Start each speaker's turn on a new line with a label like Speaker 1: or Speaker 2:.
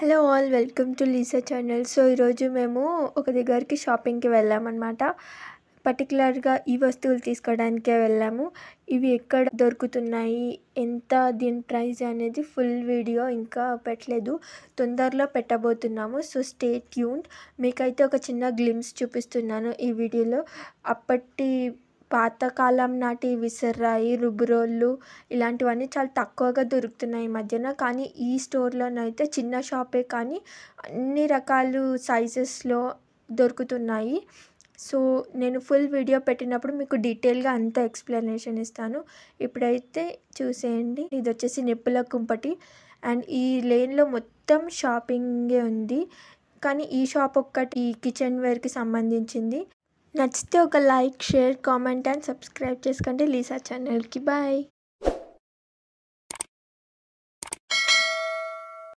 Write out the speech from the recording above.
Speaker 1: Hello all welcome to Lisa channel. So ఈరోజు మేము ఒక దగ్గరికి షాపింగ్కి వెళ్ళామన్నమాట. పర్టికులర్గా ఈ వస్తువులు తీసుకోవడానికే వెళ్ళాము. ఇవి ఎక్కడ దొరుకుతున్నాయి, ఎంత దీని ప్రైస్ అనేది ఫుల్ వీడియో ఇంకా పెట్టలేదు, తొందరలో పెట్టబోతున్నాము. So stay tuned. మీకైతే ఒక చిన్న గ్లిమ్స్ చూపిస్తున్నాను ఈ వీడియోలో. అప్పటి పాతకాలం నాటి విసర్రాయి, రుబ్బురోళ్ళు ఇలాంటివన్నీ చాలా తక్కువగా దొరుకుతున్నాయి ఈ మధ్యన. కానీ ఈ స్టోర్‌లోనైతే చిన్న షాపే కానీ అన్ని రకాలు సైజెస్‌లో దొరుకుతున్నాయి. సో నేను ఫుల్ వీడియో పెట్టినప్పుడు మీకు డీటెయిల్‌గా అంతా ఎక్స్‌ప్లనేషన్ ఇస్తాను. ఇప్పుడైతే చూసేయండి. ఇదొచ్చేసి నిప్పుల కుంపటి అండ్ ఈ లేన్‌లో మొత్తం షాపింగే ఉంది. కానీ ఈ షాప్ ఒక్కటి కిచెన్ వేర్‌కి సంబంధించింది. నచ్చితే ఒక like, share, comment and subscribe చేసుకోండి లీసా ఛానల్‌కి. బాయ్.